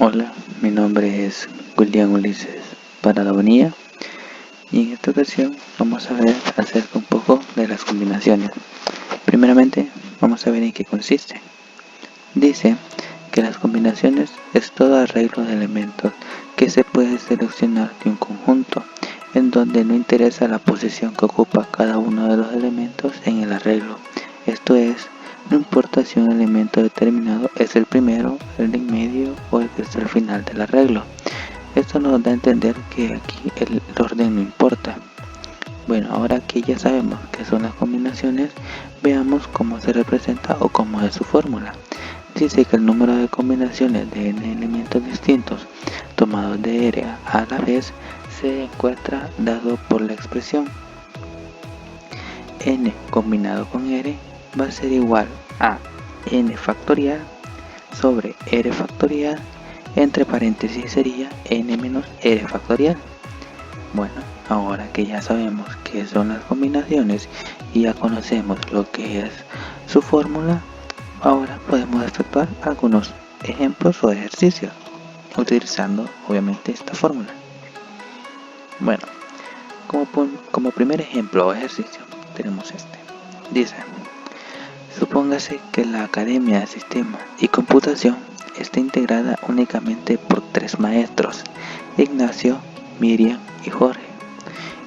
Hola, mi nombre es Julián Ulises Parada Bonilla y en esta ocasión vamos a ver acerca un poco de las combinaciones. Primeramente, vamos a ver en qué consiste. Dice que las combinaciones es todo arreglo de elementos que se puede seleccionar de un conjunto, en donde no interesa la posición que ocupa cada uno de los elementos en el arreglo. Esto es, no importa si un elemento determinado es el primero, el de en medio o el que está al final del arreglo. Esto nos da a entender que aquí el orden no importa. Bueno, ahora que ya sabemos qué son las combinaciones, veamos cómo se representa o cómo es su fórmula. Dice que el número de combinaciones de n elementos distintos tomados de R a la vez se encuentra dado por la expresión n combinado con R va a ser igual a n factorial sobre R factorial, entre paréntesis sería n menos R factorial. Bueno, ahora que ya sabemos qué son las combinaciones y ya conocemos lo que es su fórmula, ahora podemos efectuar algunos ejemplos o ejercicios utilizando obviamente esta fórmula. Bueno, como primer ejemplo o ejercicio tenemos este. Dice, supóngase que la Academia de Sistemas y Computación está integrada únicamente por 3 maestros, Ignacio, Miriam y Jorge,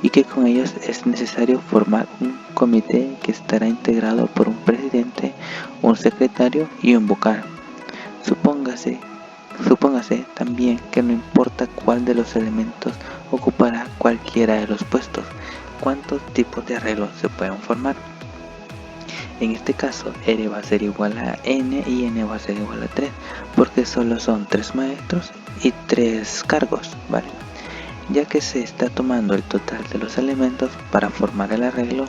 y que con ellos es necesario formar un comité que estará integrado por un presidente, un secretario y un vocal. Supóngase también que no importa cuál de los elementos ocupará cualquiera de los puestos, cuántos tipos de arreglos se pueden formar. En este caso, R va a ser igual a N y N va a ser igual a 3, porque solo son 3 maestros y 3 cargos, ¿vale? Ya que se está tomando el total de los elementos para formar el arreglo,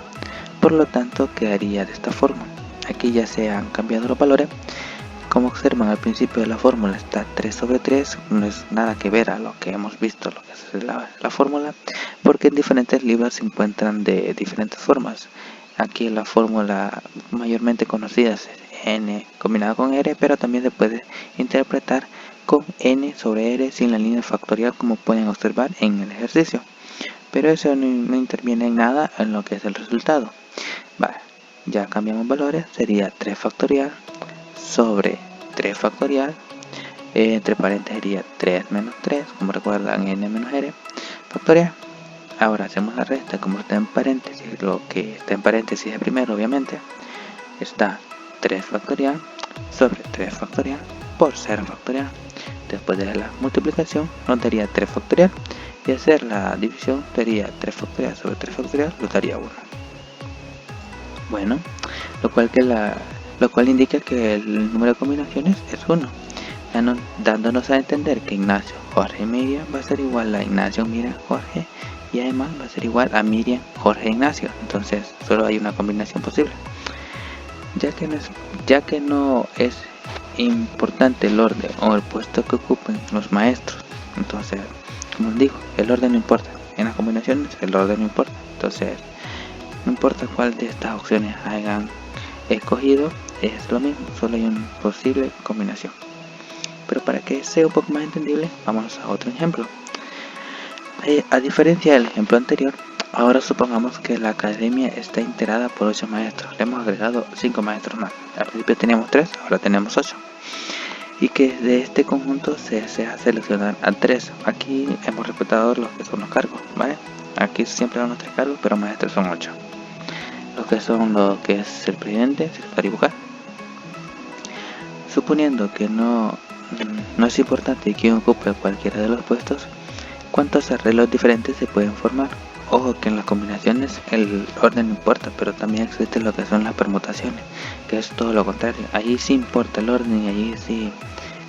por lo tanto quedaría de esta forma. Aquí ya se han cambiado los valores. Como observan al principio de la fórmula está 3 sobre 3, no es nada que ver a lo que hemos visto, lo que es la fórmula, porque en diferentes libros se encuentran de diferentes formas. Aquí la fórmula mayormente conocida es n combinado con r, pero también se puede interpretar con n sobre r sin la línea factorial, como pueden observar en el ejercicio. Pero eso no interviene en nada en lo que es el resultado. Vale, ya cambiamos valores, sería 3 factorial sobre 3 factorial, entre paréntesis sería 3 menos 3, como recuerdan, n menos r factorial. Ahora hacemos la resta, como está en paréntesis, lo que está en paréntesis es primero, obviamente, está 3 factorial sobre 3 factorial por 0 factorial. Después de la multiplicación nos daría 3 factorial, y hacer la división sería 3 factorial sobre 3 factorial, nos daría 1. Bueno, lo cual indica que el número de combinaciones es 1, dándonos a entender que Ignacio, Jorge y Miriam va a ser igual a Ignacio, Miriam, Jorge, y además va a ser igual a Miriam, Jorge, Ignacio. Entonces solo hay una combinación posible. Ya que no es importante el orden o el puesto que ocupen los maestros, entonces, como les digo, el orden no importa. En las combinaciones el orden no importa. Entonces, no importa cuál de estas opciones hayan escogido, es lo mismo, solo hay una posible combinación. Pero para que sea un poco más entendible, vamos a otro ejemplo. A diferencia del ejemplo anterior, ahora supongamos que la academia está integrada por 8 maestros. Le hemos agregado 5 maestros más. Al principio teníamos 3, ahora tenemos 8. Y que de este conjunto se desea seleccionar a 3. Aquí hemos respetado los que son los cargos, ¿vale? Aquí siempre dan los 3 cargos, pero maestros son 8. Los que son lo que es el presidente, secretario y vocal. Suponiendo que no es importante quién ocupe cualquiera de los puestos, ¿cuántos arreglos diferentes se pueden formar? Ojo que en las combinaciones el orden no importa, pero también existe lo que son las permutaciones, que es todo lo contrario. Allí sí importa el orden y allí sí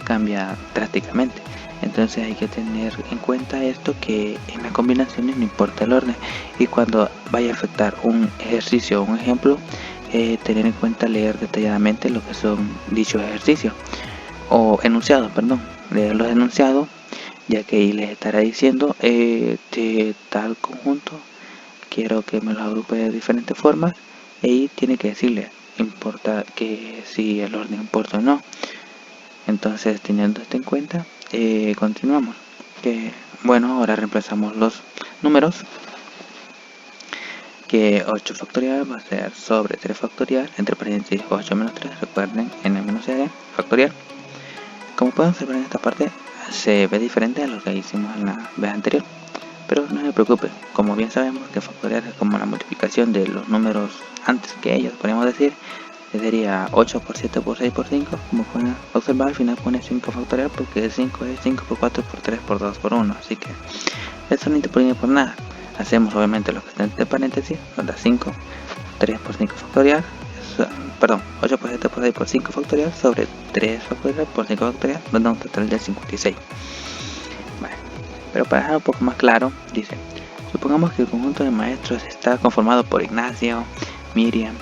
cambia drásticamente. Entonces hay que tener en cuenta esto, que en las combinaciones no importa el orden, y cuando vaya a afectar un ejercicio o un ejemplo, tener en cuenta leer detalladamente lo que son dichos ejercicios o enunciados, leer los enunciados, ya que ahí les estará diciendo de tal conjunto quiero que me lo agrupe de diferentes formas, y ahí tiene que decirle importa que si el orden importa o no. Entonces, teniendo esto en cuenta, continuamos. Que bueno, ahora reemplazamos los números, que 8 factorial va a ser sobre 3 factorial, entre paréntesis 8 menos 3, recuerden, n menos n factorial. Como pueden observar en esta parte, se ve diferente a lo que hicimos en la vez anterior, pero no se preocupe, como bien sabemos que factorial es como la multiplicación de los números antes que ellos, podemos decir, que sería 8 por 7 por 6 por 5, como pueden observar al final pone 5 factorial porque 5 es 5 por 4 por 3 por 2 por 1, así que eso no interpone por nada. Hacemos obviamente lo que está entre paréntesis, nos da 5, 3 por 5 factorial, perdón, 8 por 7 por 6 por 5 factorial sobre 3 factorial por 5 factorial, nos da un total de 56. Vale. Pero para dejar un poco más claro, dice, supongamos que el conjunto de maestros está conformado por Ignacio, Miriam,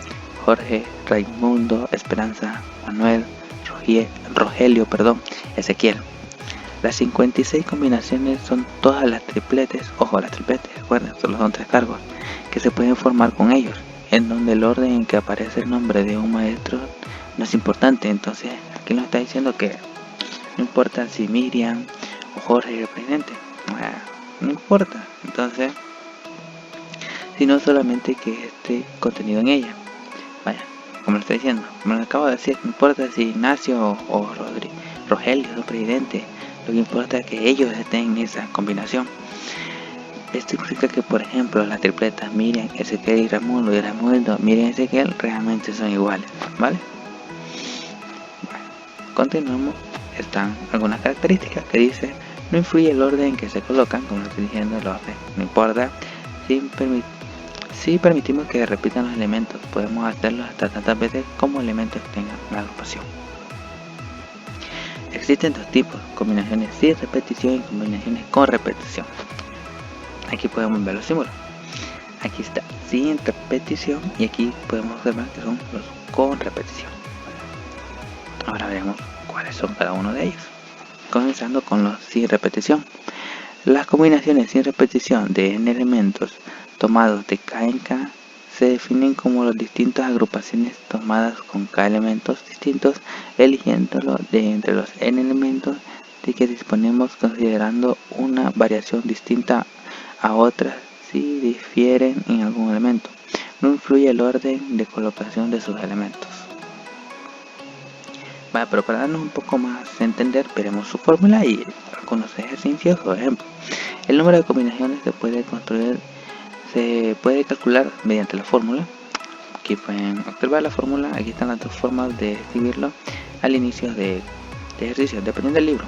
Jorge, Raimundo, Esperanza, Manuel, Rogelio, Ezequiel. Las 56 combinaciones son todas las tripletes, ojo, las tripletes, recuerden, solo son 3 cargos, que se pueden formar con ellos, en donde el orden en que aparece el nombre de un maestro no es importante. Entonces, aquí nos está diciendo que no importa si Miriam o Jorge es el presidente, no importa. Entonces, sino solamente que esté contenido en ella. Vaya, como lo estoy diciendo, como lo acabo de decir, no importa si Ignacio o Rogelio es el presidente, lo que importa es que ellos estén en esa combinación. Esto significa que, por ejemplo, las tripletas Miriam, Ezequiel y Raimundo Miriam y Ezequiel realmente son iguales, ¿vale? Bueno, continuamos. Están algunas características que dice: no influye el orden en que se colocan, como lo estoy diciendo, el orden no importa. Si permitimos que repitan los elementos, podemos hacerlo hasta tantas veces como elementos tengan una agrupación. Existen dos tipos: combinaciones sin repetición y combinaciones con repetición. Aquí podemos ver los símbolos. Aquí está sin repetición y aquí podemos observar que son los con repetición. Ahora veremos cuáles son cada uno de ellos. Comenzando con los sin repetición. Las combinaciones sin repetición de n elementos tomados de k en k se definen como las distintas agrupaciones tomadas con k elementos distintos, eligiéndolo de entre los n elementos de que disponemos, considerando una variación distinta a otras si difieren en algún elemento. No influye el orden de colocación de sus elementos. Vale, pero para darnos un poco más a entender, veremos su fórmula y algunos ejercicios o ejemplos. El número de combinaciones se puede calcular mediante la fórmula. Aquí pueden observar la fórmula, aquí están las dos formas de escribirlo al inicio de ejercicio, dependiendo del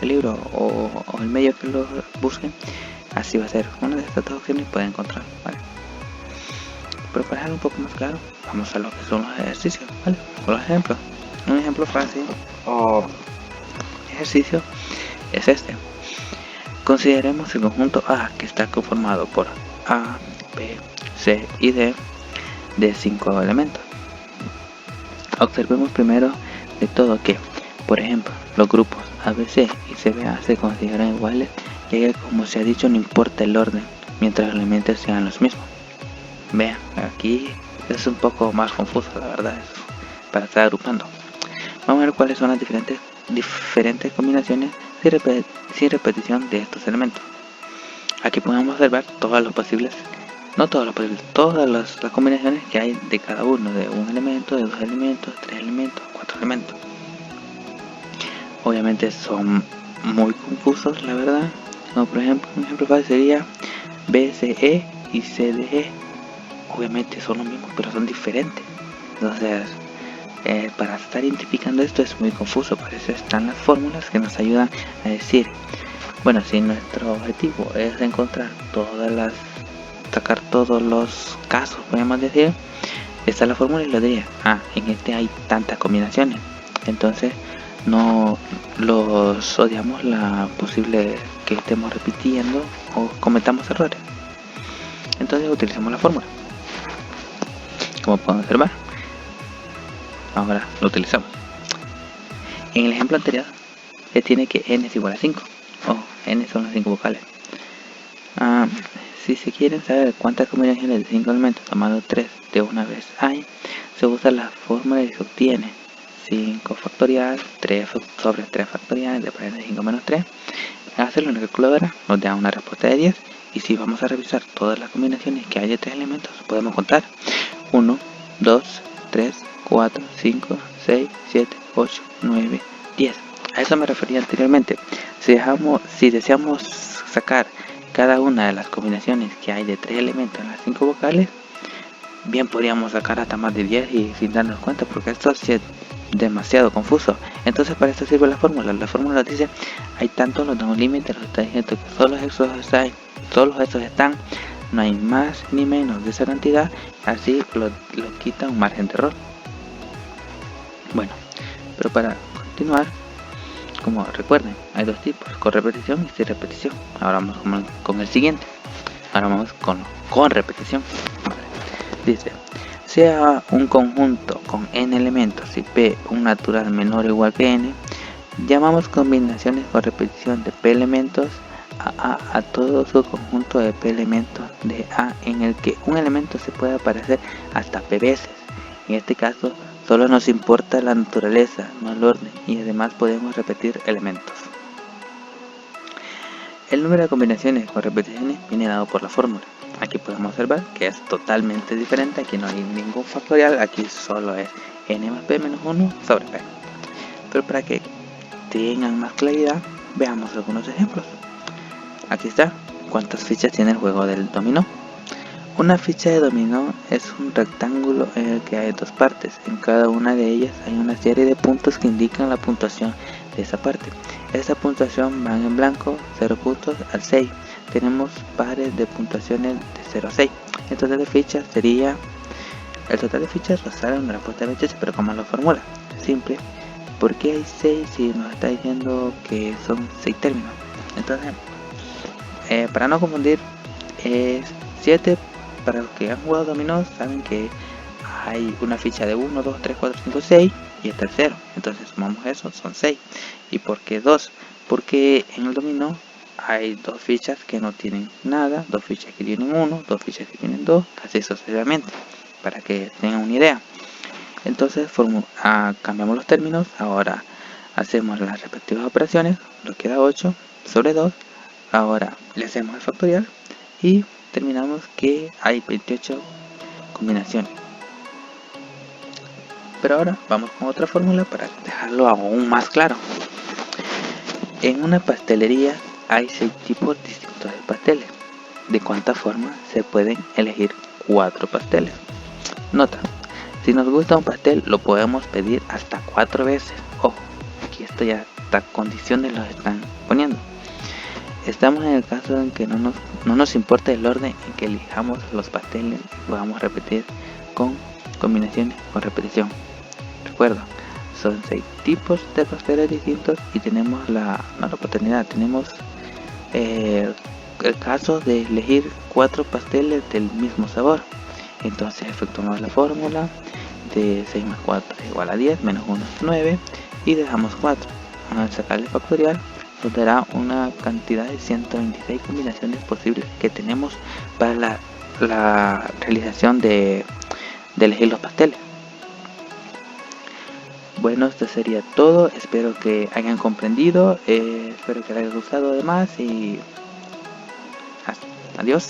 libro o el medio que lo busquen, así va a ser. Una de estas dos opciones pueden encontrar, ¿vale? Pero para dejarlo un poco más claro, vamos a lo que son los ejercicios, ¿vale? Con los ejemplos. Un ejemplo fácil o ejercicio es este. Consideremos el conjunto A, que está conformado por A, B, C y D de 5 elementos. Observemos primero de todo que, por ejemplo, los grupos ABC y CBA se consideran iguales, ya que, como se ha dicho, no importa el orden mientras los elementos sean los mismos. Vean, aquí es un poco más confuso, la verdad, para estar agrupando. Vamos a ver cuáles son las diferentes combinaciones sin repetición de estos elementos. Aquí podemos observar todas las combinaciones que hay de cada uno, de un elemento, de 2 elementos, 3 elementos, 4 elementos. Obviamente son muy confusos, la verdad. Como por ejemplo, un ejemplo fácil sería BCE y CDE. Obviamente son los mismos, pero son diferentes. Entonces, para estar identificando esto es muy confuso. Por eso están las fórmulas que nos ayudan a decir, bueno, si nuestro objetivo es sacar todos los casos, podemos decir, esta es la fórmula y lo diría, en este hay tantas combinaciones, entonces no los odiamos la posible que estemos repitiendo o cometamos errores. Entonces utilizamos la fórmula, como pueden observar. Ahora lo utilizamos. En el ejemplo anterior se tiene que n es igual a 5, o n son las 5 vocales. Si se quieren saber cuántas combinaciones de 5 elementos tomando 3 de una vez hay, se usa la fórmula y se obtiene 5 factorial, 3 sobre 3 factorial, de paréntesis 5 menos 3. Hacerlo en la calculadora nos da una respuesta de 10. Y si vamos a revisar todas las combinaciones que hay de 3 elementos, podemos contar 1, 2, 3, 4, 5, 6, 7, 8, 9, 10. A eso me refería anteriormente. Si deseamos sacar cada una de las combinaciones que hay de 3 elementos en las 5 vocales, bien podríamos sacar hasta más de 10 y sin darnos cuenta, porque esto sí es demasiado confuso. Entonces para esto sirve la fórmula. La fórmula dice, hay tanto, nos da un límite, nos está diciendo que solo esos están, no hay más ni menos de esa cantidad, así lo quita un margen de error. Bueno, pero para continuar, como recuerden, hay dos tipos, con repetición y sin repetición. Ahora vamos con el siguiente. Ahora vamos con repetición. Vale. Dice, sea un conjunto con n elementos y p un natural menor o igual que n, llamamos combinaciones con repetición de p elementos a todo su conjunto de p elementos de A, en el que un elemento se puede aparecer hasta p veces. En este caso solo nos importa la naturaleza, no el orden, y además podemos repetir elementos. El número de combinaciones con repeticiones viene dado por la fórmula. Aquí podemos observar que es totalmente diferente, aquí no hay ningún factorial, aquí solo es n más p menos 1 sobre p. Pero para que tengan más claridad, veamos algunos ejemplos. Aquí está, ¿cuántas fichas tiene el juego del dominó? Una ficha de dominó es un rectángulo en el que hay dos partes. En cada una de ellas hay una serie de puntos que indican la puntuación de esa parte. Esta puntuación va en blanco, 0 puntos al 6. Tenemos pares de puntuaciones de 0 a 6. El total de fichas sería... El total de fichas lo sale una respuesta de 28, pero ¿cómo lo formula? Simple. ¿Por qué hay 6 si nos está diciendo que son 6 términos? Entonces, para no confundir, es 7. Para los que han jugado dominó saben que hay una ficha de 1, 2, 3, 4, 5, 6 y está el 0. Entonces sumamos eso, son 6. ¿Y por qué 2? Porque en el dominó hay dos fichas que no tienen nada, dos fichas que tienen 1, dos fichas que tienen 2, así sucesivamente, para que tengan una idea. Entonces cambiamos los términos, ahora hacemos las respectivas operaciones, nos queda 8 sobre 2, ahora le hacemos el factorial y terminamos que hay 28 combinaciones. Pero ahora vamos con otra fórmula para dejarlo aún más claro. En una pastelería hay 6 tipos distintos de pasteles. ¿De cuánta forma se pueden elegir 4 pasteles? Nota, si nos gusta un pastel lo podemos pedir hasta 4 veces. Ojo, aquí esto ya hasta condiciones los están poniendo. Estamos en el caso en que no nos importa el orden en que elijamos los pasteles y podamos repetir con combinaciones con repetición. Recuerda, son 6 tipos de pasteles distintos y tenemos la oportunidad, tenemos el caso de elegir 4 pasteles del mismo sabor. Entonces efectuamos la fórmula de 6 más 4 es igual a 10, menos 1 es 9 y dejamos 4. Al sacar el factorial nos dará una cantidad de 126 combinaciones posibles que tenemos para la realización de elegir los pasteles. Bueno, esto sería todo, espero que hayan comprendido, espero que les haya gustado además y adiós.